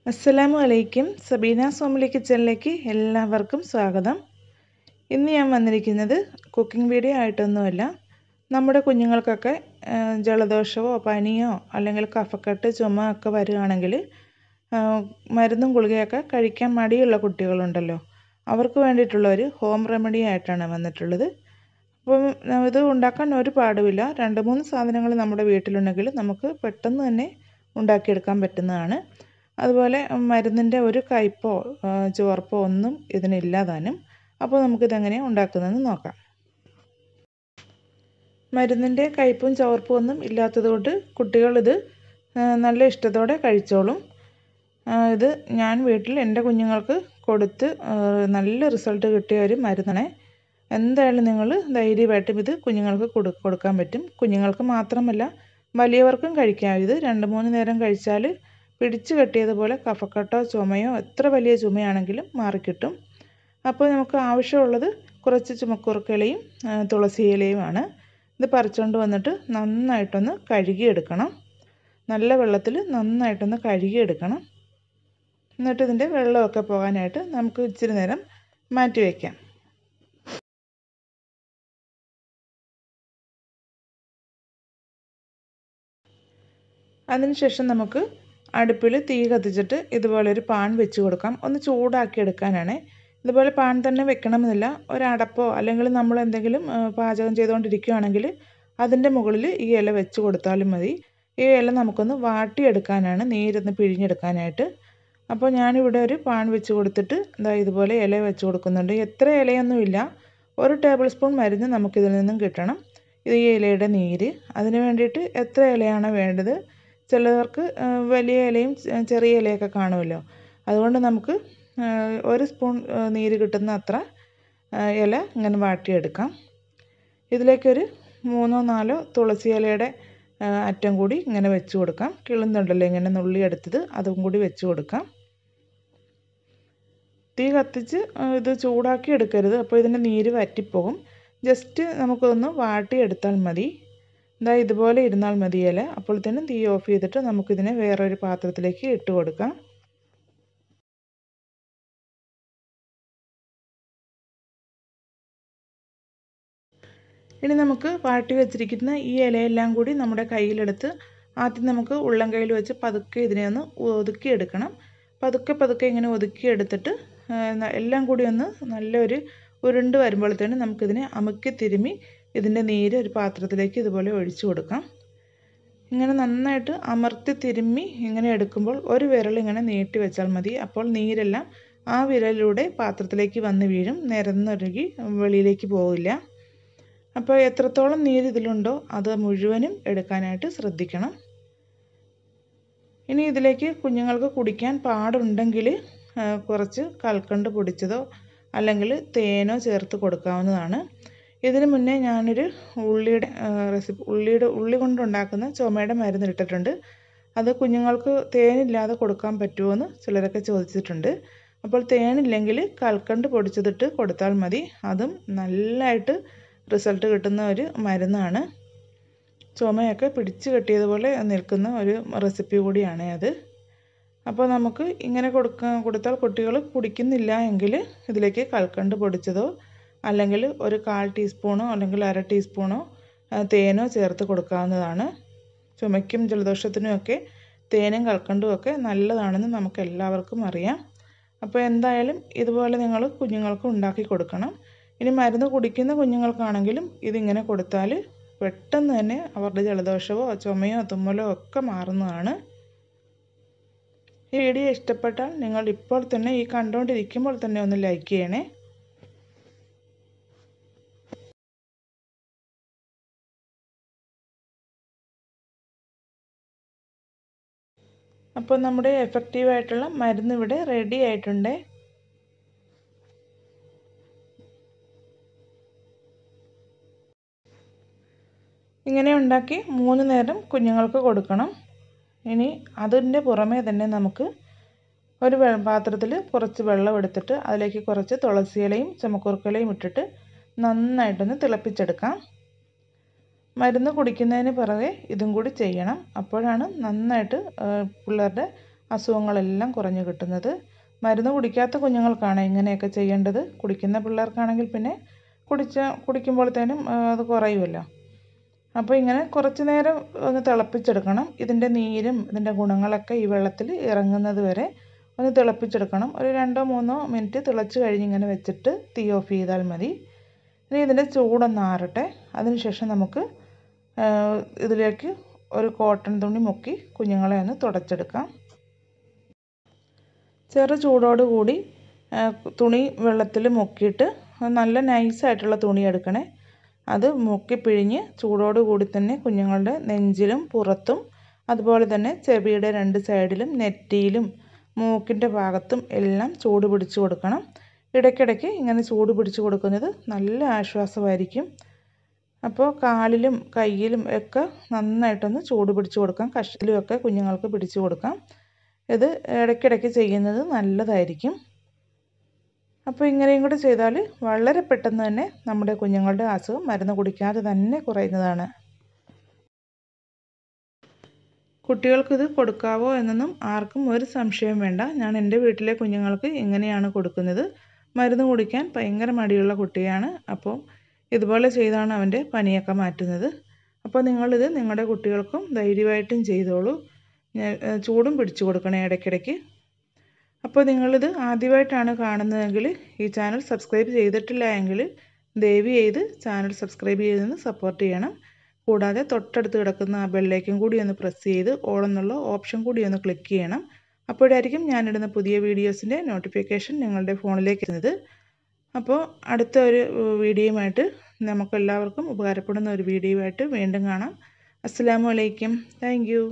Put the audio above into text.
അസ്സലാമു അലൈക്കും. സബീനാസ് ഫാമിലി കിച്ചണിലേക്ക് എല്ലാവർക്കും സ്വാഗതം. ഇന്ന് ഞാൻ വന്നിരിക്കുന്നത് കുക്കിംഗ് വീഡിയോ ആയിട്ടൊന്നുമല്ല. നമ്മുടെ കുഞ്ഞുങ്ങൾക്കൊക്കെ ജലദോഷമോ പനിയോ അല്ലെങ്കിൽ കഫക്കെട്ട് ചുമ ഒക്കെ വരികയാണെങ്കിൽ മരുന്നും ഗുളികയൊക്കെ കഴിക്കാൻ മടിയുള്ള കുട്ടികളുണ്ടല്ലോ, അവർക്ക് വേണ്ടിയിട്ടുള്ള ഒരു ഹോം റെമഡി ആയിട്ടാണ് വന്നിട്ടുള്ളത്. അപ്പം ഇത് ഉണ്ടാക്കാൻ ഒരു പാടുമില്ല. 2-3 സാധനങ്ങൾ നമ്മുടെ വീട്ടിലുണ്ടെങ്കിൽ നമുക്ക് പെട്ടെന്ന് തന്നെ ഉണ്ടാക്കിയെടുക്കാൻ പറ്റുന്നതാണ്. അതുപോലെ മരുന്നിൻ്റെ ഒരു കയ്പോ ചുവർപ്പോ ഒന്നും ഇതിനില്ലാതാനും. അപ്പോൾ നമുക്കിതെങ്ങനെയാണ് ഉണ്ടാക്കുന്നതെന്ന് നോക്കാം. മരുന്നിൻ്റെ കയ്പും ചുവർപ്പും ഒന്നും ഇല്ലാത്തതുകൊണ്ട് കുട്ടികളിത് നല്ല ഇഷ്ടത്തോടെ കഴിച്ചോളും. ഇത് ഞാൻ വീട്ടിൽ എൻ്റെ കുഞ്ഞുങ്ങൾക്ക് കൊടുത്ത് നല്ല റിസൾട്ട് കിട്ടിയ ഒരു മരുന്നാണ്. എന്തായാലും നിങ്ങൾ ധൈര്യമായിട്ടും ഇത് കുഞ്ഞുങ്ങൾക്ക് കൊടുക്കാൻ പറ്റും. കുഞ്ഞുങ്ങൾക്ക് മാത്രമല്ല വലിയവർക്കും കഴിക്കാം. ഇത് 2-3 നേരം കഴിച്ചാൽ പിടിച്ചു കെട്ടിയതുപോലെ കഫക്കെട്ടോ ചുമയോ എത്ര വലിയ ചുമയാണെങ്കിലും മാറിക്കിട്ടും. അപ്പോൾ നമുക്ക് ആവശ്യമുള്ളത് കുറച്ച് ചുമക്കുറുക്കിലയും തുളസി ഇലയുമാണ്. ഇത് പറിച്ചുകൊണ്ട് വന്നിട്ട് നന്നായിട്ടൊന്ന് കഴുകിയെടുക്കണം. നല്ല വെള്ളത്തിൽ നന്നായിട്ടൊന്ന് കഴുകിയെടുക്കണം. എന്നിട്ട് ഇതിൻ്റെ വെള്ളമൊക്കെ പോകാനായിട്ട് നമുക്ക് ഇച്ചിരി നേരം മാറ്റി വയ്ക്കാം. അതിനുശേഷം നമുക്ക് അടുപ്പിൽ തീ കത്തിച്ചിട്ട് ഇതുപോലെ ഒരു പാൻ വെച്ച് കൊടുക്കാം. ഒന്ന് ചൂടാക്കി എടുക്കാനാണ്. ഇതുപോലെ പാൻ തന്നെ വെക്കണമെന്നില്ല. ഒരടപ്പോ അല്ലെങ്കിൽ നമ്മൾ എന്തെങ്കിലും പാചകം ചെയ്തുകൊണ്ടിരിക്കുകയാണെങ്കിൽ അതിൻ്റെ മുകളിൽ ഈ ഇല വെച്ച് കൊടുത്താലും മതി. ഈ ഇല നമുക്കൊന്ന് വാട്ടിയെടുക്കാനാണ്, നീരൊന്ന് പിഴിഞ്ഞെടുക്കാനായിട്ട്. അപ്പോൾ ഞാനിവിടെ ഒരു പാൻ വെച്ച് കൊടുത്തിട്ട് ഇതുപോലെ ഇല വെച്ച് കൊടുക്കുന്നുണ്ട്. എത്ര ഇലയൊന്നുമില്ല, 1 ടേബിൾ സ്പൂൺ മരുന്ന് നമുക്കിതിൽ നിന്നും കിട്ടണം. ഇത് ഈ ഇലയുടെ നീര്. അതിന് വേണ്ടിയിട്ട് എത്ര ഇലയാണോ വേണ്ടത്, ചിലവർക്ക് വലിയ ഇലയും ചെറിയ ഇലയൊക്കെ കാണുമല്ലോ, അതുകൊണ്ട് നമുക്ക് 1 സ്പൂൺ നീര് കിട്ടുന്ന അത്ര ഇല ഇങ്ങനെ വാട്ടിയെടുക്കാം. ഇതിലേക്കൊരു 3-4 തുളസി ഇലയുടെ അറ്റം കൂടി ഇങ്ങനെ വെച്ച് കൊടുക്കാം. കിളുന്നുണ്ടല്ലോ ഇങ്ങനെ നുള്ളിയെടുത്തത്, അതും കൂടി വെച്ച് കൊടുക്കാം. തീ കത്തിച്ച് ഇത് ചൂടാക്കി എടുക്കരുത്, അപ്പോൾ ഇതിൻ്റെ നീര് വറ്റിപ്പോകും. ജസ്റ്റ് നമുക്കൊന്ന് വാട്ടിയെടുത്താൽ മതി. ഇതുപോലെ ഇരുന്നാൽ മതി ഇല. അപ്പോഴത്തേനും തീ ഓഫ് ചെയ്തിട്ട് നമുക്കിതിനെ വേറൊരു പാത്രത്തിലേക്ക് ഇട്ട് കൊടുക്കാം. ഇനി നമുക്ക് വാട്ടി വെച്ചിരിക്കുന്ന ഈ ഇലയെല്ലാം കൂടി നമ്മുടെ കയ്യിലെടുത്ത് ആദ്യം നമുക്ക് ഉള്ളം കയ്യിൽ വെച്ച് പതുക്കെ ഇതിനെ ഒന്ന് ഒതുക്കിയെടുക്കണം. പതുക്കെ ഇങ്ങനെ ഒതുക്കിയെടുത്തിട്ട് എല്ലാം കൂടി ഒന്ന് നല്ലൊരു ഉരുണ്ട് വരുമ്പോഴത്തേനും നമുക്കിതിനെ അമുക്കി തിരുമ്മി ഇതിൻ്റെ നീര് ഒരു പാത്രത്തിലേക്ക് ഇതുപോലെ ഒഴിച്ചു കൊടുക്കാം. ഇങ്ങനെ നന്നായിട്ട് അമർത്തി തിരുമ്മി ഇങ്ങനെ എടുക്കുമ്പോൾ ഒരു വിരൽ ഇങ്ങനെ നീട്ടി വെച്ചാൽ മതി. അപ്പോൾ നീരെല്ലാം ആ വിരലിലൂടെ പാത്രത്തിലേക്ക് വന്ന് വീഴും, നിരന്നൊഴുകി വെളിയിലേക്ക് പോകില്ല. അപ്പോൾ എത്രത്തോളം നീര് ഇതിലുണ്ടോ അത് മുഴുവനും എടുക്കാനായിട്ട് ശ്രദ്ധിക്കണം. ഇനി ഇതിലേക്ക് കുഞ്ഞുങ്ങൾക്ക് കുടിക്കാൻ പാടുണ്ടെങ്കിൽ കുറച്ച് കൽക്കണ്ട് പൊടിച്ചതോ അല്ലെങ്കിൽ തേനോ ചേർത്ത് കൊടുക്കാവുന്നതാണ്. ഇതിന് മുന്നേ ഞാനൊരു ഉള്ളി കൊണ്ടുണ്ടാക്കുന്ന ചുമയുടെ മരുന്ന് ഇട്ടിട്ടുണ്ട്. അത് കുഞ്ഞുങ്ങൾക്ക് തേനില്ലാതെ കൊടുക്കാൻ പറ്റുമോ എന്ന് ചിലരൊക്കെ ചോദിച്ചിട്ടുണ്ട്. അപ്പോൾ തേനില്ലെങ്കിൽ കൽക്കണ്ട് പൊടിച്ചതിട്ട് കൊടുത്താൽ മതി. അതും നല്ലതായിട്ട് റിസൾട്ട് കിട്ടുന്ന ഒരു മരുന്നാണ്. ചുമയൊക്കെ പിടിച്ചു കെട്ടിയതുപോലെ നിൽക്കുന്ന ഒരു റെസിപ്പി കൂടിയാണ് അത്. അപ്പോൾ നമുക്ക് ഇങ്ങനെ കൊടുത്താൽ കുട്ടികൾ കുടിക്കുന്നില്ല എങ്കിൽ ഇതിലേക്ക് കൽക്കണ്ട് പൊടിച്ചതോ അല്ലെങ്കിൽ ഒരു 1/4 ടീസ്പൂണോ അല്ലെങ്കിൽ 1/2 ടീസ്പൂണോ തേനോ ചേർത്ത് കൊടുക്കാവുന്നതാണ്. ചുമയ്ക്കും ജലദോഷത്തിനും ഒക്കെ തേനും കൽക്കണ്ടും ഒക്കെ നല്ലതാണെന്ന് നമുക്ക് എല്ലാവർക്കും അറിയാം. അപ്പോൾ എന്തായാലും ഇതുപോലെ നിങ്ങൾ കുഞ്ഞുങ്ങൾക്ക് ഉണ്ടാക്കി കൊടുക്കണം. ഇനി മരുന്ന് കുടിക്കുന്ന കുഞ്ഞുങ്ങൾക്കാണെങ്കിലും ഇതിങ്ങനെ കൊടുത്താൽ പെട്ടെന്ന് തന്നെ അവരുടെ ജലദോഷമോ ചുമയോ തുമ്മലോ ഒക്കെ മാറുന്നതാണ്. ഈ വീഡിയോ ഇഷ്ടപ്പെട്ടാൽ നിങ്ങൾ ഇപ്പോൾ തന്നെ ഈ കണ്ടുകൊണ്ടിരിക്കുമ്പോൾ തന്നെ ഒന്ന് ലൈക്ക് ചെയ്യണേ. അപ്പോൾ നമ്മുടെ എഫക്റ്റീവായിട്ടുള്ള മരുന്ന് ഇവിടെ റെഡി ആയിട്ടുണ്ട്. ഇങ്ങനെ ഉണ്ടാക്കി 3 നേരം കുഞ്ഞുങ്ങൾക്ക് കൊടുക്കണം. ഇനി അതിൻ്റെ പുറമേ തന്നെ നമുക്ക് ഒരു പാത്രത്തിൽ കുറച്ച് വെള്ളം എടുത്തിട്ട് അതിലേക്ക് കുറച്ച് തുളസി ഇലയും ചുമക്കുറുക്കിലയും ഇട്ടിട്ട് നന്നായിട്ടൊന്ന് തിളപ്പിച്ചെടുക്കാം. മരുന്ന് കുടിക്കുന്നതിന് പുറകെ ഇതും കൂടി ചെയ്യണം. അപ്പോഴാണ് നന്നായിട്ട് പിള്ളേരുടെ അസുഖങ്ങളെല്ലാം കുറഞ്ഞു കിട്ടുന്നത്. മരുന്ന് കുടിക്കാത്ത കുഞ്ഞുങ്ങൾക്കാണ് ഇങ്ങനെയൊക്കെ ചെയ്യേണ്ടത്. കുടിക്കുന്ന പിള്ളേർക്കാണെങ്കിൽ പിന്നെ കുടിക്കുമ്പോഴത്തേനും അത് കുറയുമല്ലോ. അപ്പോൾ ഇങ്ങനെ കുറച്ച് നേരം ഒന്ന് തിളപ്പിച്ചെടുക്കണം. ഇതിൻ്റെ നീരും ഇതിൻ്റെ ഗുണങ്ങളൊക്കെ ഈ വെള്ളത്തിൽ ഇറങ്ങുന്നത് വരെ ഒന്ന് തിളപ്പിച്ചെടുക്കണം. ഒരു 2-3 മിനിറ്റ് തിളച്ച് കഴിഞ്ഞ് ഇങ്ങനെ വെച്ചിട്ട് തീ ഓഫ് ചെയ്താൽ മതി. ഇനി ഇതിൻ്റെ ചൂടൊന്ന് ആറട്ടെ. അതിനുശേഷം നമുക്ക് ഇതിലേക്ക് ഒരു കോട്ടൺ തുണി മുക്കി കുഞ്ഞുങ്ങളെ ഒന്ന് തുടച്ചെടുക്കാം. ചെറു ചൂടോടുകൂടി തുണി വെള്ളത്തിൽ മുക്കിയിട്ട് നല്ല നൈസായിട്ടുള്ള തുണി എടുക്കണേ. അത് മുക്കി പിഴിഞ്ഞ് ചൂടോടുകൂടി തന്നെ കുഞ്ഞുങ്ങളുടെ നെഞ്ചിലും പുറത്തും അതുപോലെ തന്നെ ചെവിയുടെ 2 സൈഡിലും നെറ്റിയിലും മൂക്കിൻ്റെ ഭാഗത്തും എല്ലാം ചൂട് പിടിച്ച് കൊടുക്കണം. ഇടയ്ക്കിടയ്ക്ക് ഇങ്ങനെ ചൂട് പിടിച്ച് കൊടുക്കുന്നത് നല്ല ആശ്വാസമായിരിക്കും. അപ്പോൾ കാലിലും കയ്യിലും ഒക്കെ നന്നായിട്ടൊന്ന് ചൂട് പിടിച്ച് കൊടുക്കാം. കഷത്തിലുമൊക്കെ കുഞ്ഞുങ്ങൾക്ക് പിടിച്ച് കൊടുക്കാം. ഇത് ഇടയ്ക്കിടയ്ക്ക് ചെയ്യുന്നത് നല്ലതായിരിക്കും. അപ്പോൾ ഇങ്ങനെയും കൂടി ചെയ്താൽ വളരെ പെട്ടെന്ന് തന്നെ നമ്മുടെ കുഞ്ഞുങ്ങളുടെ അസുഖം മരുന്ന് കുടിക്കാതെ തന്നെ കുറയുന്നതാണ്. കുട്ടികൾക്കിത് കൊടുക്കാവോ എന്നൊന്നും ആർക്കും ഒരു സംശയം വേണ്ട. ഞാൻ എൻ്റെ വീട്ടിലെ കുഞ്ഞുങ്ങൾക്ക് ഇങ്ങനെയാണ് കൊടുക്കുന്നത്. മരുന്ന് കുടിക്കാൻ ഭയങ്കര മടിയുള്ള കുട്ടിയാണ്. അപ്പോൾ ഇതുപോലെ ചെയ്താണ് അവൻ്റെ പനിയൊക്കെ മാറ്റുന്നത്. അപ്പോൾ നിങ്ങളിത് നിങ്ങളുടെ കുട്ടികൾക്കും ധൈര്യമായിട്ടും ചെയ്തോളൂ. ചൂടും പിടിച്ചു കൊടുക്കണേ ഇടയ്ക്കിടയ്ക്ക്. അപ്പോൾ നിങ്ങളിത് ആദ്യമായിട്ടാണ് കാണുന്നതെങ്കിൽ ഈ ചാനൽ സബ്സ്ക്രൈബ് ചെയ്തിട്ടില്ല എങ്കിൽ ദയവ് ചെയ്ത് ചാനൽ സബ്സ്ക്രൈബ് ചെയ്തൊന്ന് സപ്പോർട്ട് ചെയ്യണം. കൂടാതെ തൊട്ടടുത്ത് കിടക്കുന്ന ആ ബെല്ലൈക്കൻ കൂടി ഒന്ന് പ്രസ് ചെയ്ത് ഓൾ എന്നുള്ള ഓപ്ഷൻ കൂടി ഒന്ന് ക്ലിക്ക് ചെയ്യണം. അപ്പോഴായിരിക്കും ഞാനിടുന്ന പുതിയ വീഡിയോസിൻ്റെ നോട്ടിഫിക്കേഷൻ നിങ്ങളുടെ ഫോണിലേക്ക് എത്തുന്നത്. അപ്പോൾ അടുത്ത ഒരു വീഡിയോയുമായിട്ട് നമുക്കെല്ലാവർക്കും ഉപകാരപ്പെടുന്ന ഒരു വീഡിയോയുമായിട്ട് വീണ്ടും കാണാം. അസ്സലാമു അലൈക്കും. Thank you.